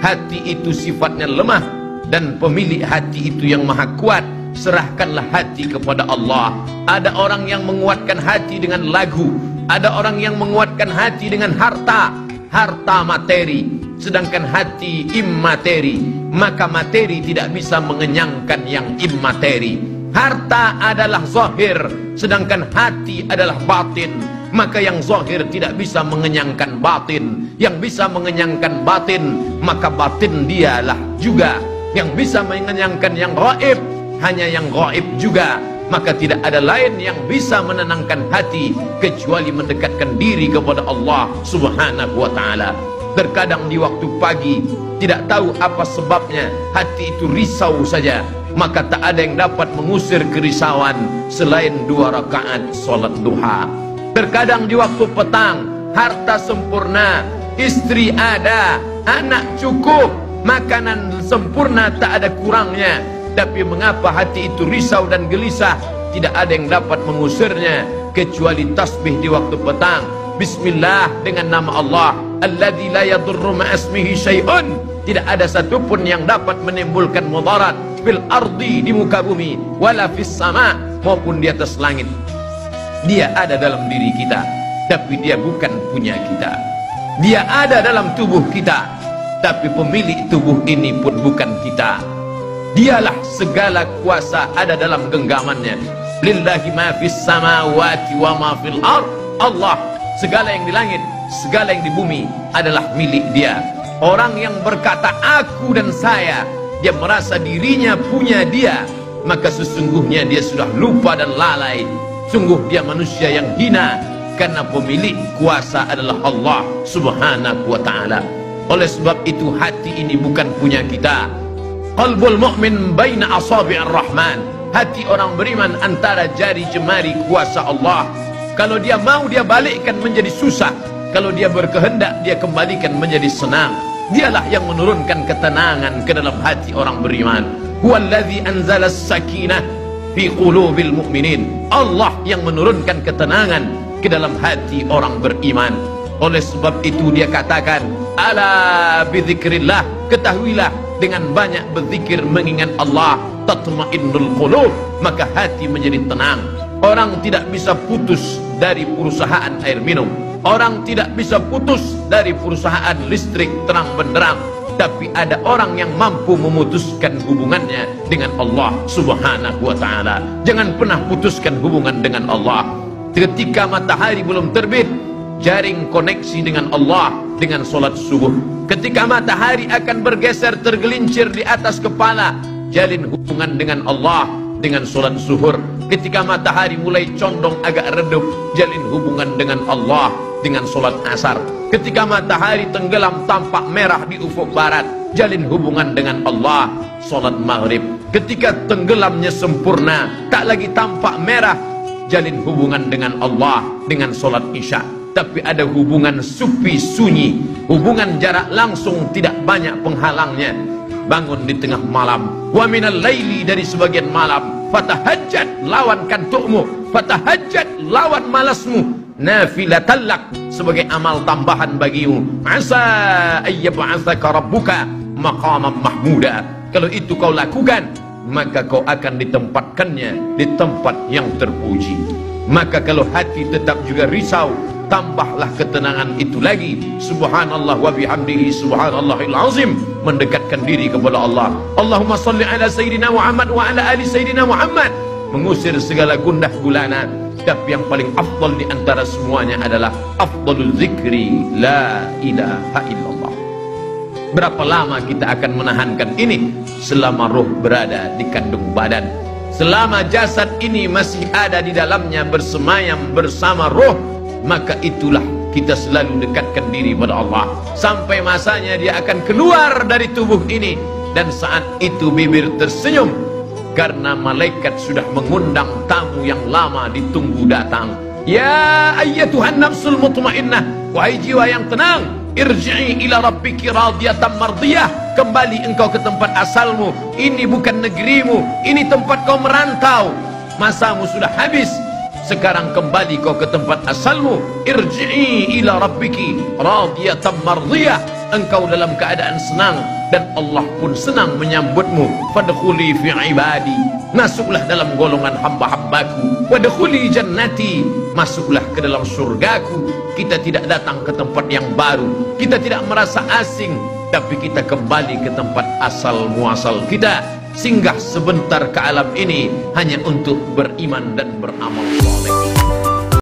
Hati itu sifatnya lemah, dan pemilik hati itu yang maha kuat. Serahkanlah hati kepada Allah. Ada orang yang menguatkan hati dengan lagu, ada orang yang menguatkan hati dengan harta materi, sedangkan hati immateri. Maka materi tidak bisa mengenyangkan yang immateri. Harta adalah zahir, sedangkan hati adalah batin. Maka yang zahir tidak bisa mengenyangkan batin. Yang bisa mengenyangkan batin, maka batin dialah juga yang bisa mengenyangkan yang gaib. Hanya yang gaib juga. Maka tidak ada lain yang bisa menenangkan hati kecuali mendekatkan diri kepada Allah subhanahu wa ta'ala. Terkadang di waktu pagi tidak tahu apa sebabnya, hati itu risau saja, maka tak ada yang dapat mengusir kerisauan selain 2 rakaat solat duha. Terkadang di waktu petang, harta sempurna, istri ada, anak cukup, makanan sempurna, tak ada kurangnya. Tapi mengapa hati itu risau dan gelisah? Tidak ada yang dapat mengusirnya kecuali tasbih di waktu petang. Bismillah, dengan nama Allah alladzi la yadurru ma'asmihi syai'un. Tidak ada satupun yang dapat menimbulkan mudarat fil ardi, di muka bumi, wala fis sama, maupun di atas langit. Dia ada dalam diri kita, tapi dia bukan punya kita. Dia ada dalam tubuh kita, tapi pemilik tubuh ini pun bukan kita. Dialah segala kuasa ada dalam genggamannya. Lillahi ma fis samawati wa ma fil ard. Allah, segala yang di langit, segala yang di bumi adalah milik dia. Orang yang berkata aku dan saya, dia merasa dirinya punya dia, maka sesungguhnya dia sudah lupa dan lalai. Sungguh dia manusia yang hina, karena pemilik kuasa adalah Allah subhanahu wa ta'ala. Oleh sebab itu hati ini bukan punya kita. Qalbul mu'min baina asabi'ir rahman. Hati orang beriman antara jari jemari kuasa Allah. Kalau dia mau, dia balikkan menjadi susah. Kalau dia berkehendak, dia kembalikan menjadi senang. Dialah yang menurunkan ketenangan ke dalam hati orang beriman. Huwallazi anzala as-sakinah fi qulubil mu'minin. Allah yang menurunkan ketenangan ke dalam hati orang beriman. Oleh sebab itu dia katakan, ala bidzikrillah, ketahuilah dengan banyak berzikir mengingat Allah, tatma'innul qulub, maka hati menjadi tenang. Orang tidak bisa putus dari perusahaan air minum, orang tidak bisa putus dari perusahaan listrik terang benderang, tapi ada orang yang mampu memutuskan hubungannya dengan Allah subhanahu wa ta'ala. Jangan pernah putuskan hubungan dengan Allah. Ketika matahari belum terbit, jaring koneksi dengan Allah dengan solat subuh. Ketika matahari akan bergeser tergelincir di atas kepala, jalin hubungan dengan Allah dengan solat zuhur. Ketika matahari mulai condong agak redup, jalin hubungan dengan Allah dengan solat asar. Ketika matahari tenggelam tampak merah di ufuk barat, jalin hubungan dengan Allah, solat maghrib. Ketika tenggelamnya sempurna, tak lagi tampak merah, jalin hubungan dengan Allah dengan solat isya. Tapi ada hubungan supi sunyi, hubungan jarak langsung, tidak banyak penghalangnya. Bangun di tengah malam, wa minal laili, dari sebagian malam, fatahajjat, lawan kantukmu, fatahajjat, lawan malasmu, nafilatallak, sebagai amal tambahan bagimu. Asa ayyab'atsaka rabbuka maqaman mahmuda. Kalau itu kau lakukan, maka kau akan ditempatkannya di tempat yang terpuji. Maka kalau hati tetap juga risau, tambahlah ketenangan itu lagi. Subhanallah wa bihamdihi subhanallahil azim. Mendekatkan diri kepada Allah. Allahumma salli ala Sayyidina Muhammad wa ala ali Sayyidina Muhammad. Mengusir segala gundah gulana. Tapi yang paling afdal di antara semuanya adalah afdalul zikri la ilaha illallah. Berapa lama kita akan menahankan ini? Selama roh berada di kandung badan. Selama jasad ini masih ada di dalamnya bersemayam bersama roh, maka itulah kita selalu dekatkan diri pada Allah. Sampai masanya dia akan keluar dari tubuh ini, dan saat itu bibir tersenyum karena malaikat sudah mengundang tamu yang lama ditunggu datang. Ya ayyatuhan nafsul mutmainnah, wahai jiwa yang tenang, irji'i ila rabbiki radiyatan mardiyah. Kembali engkau ke tempat asalmu. Ini bukan negerimu, ini tempat kau merantau. Masamu sudah habis. Sekarang kembali kau ke tempat asalmu. Irji'i ila rabbiki radiyatan mardiyah. engkau dalam keadaan senang, dan Allah pun senang menyambutmu. Fadkhuli fi ibadi, masuklah dalam golongan hamba-hambaku. Wadkhuli jannati, masuklah ke dalam surgaku. Kita tidak datang ke tempat yang baru, kita tidak merasa asing, tapi kita kembali ke tempat asal muasal kita. Singgah sebentar ke alam ini hanya untuk beriman dan beramal saleh.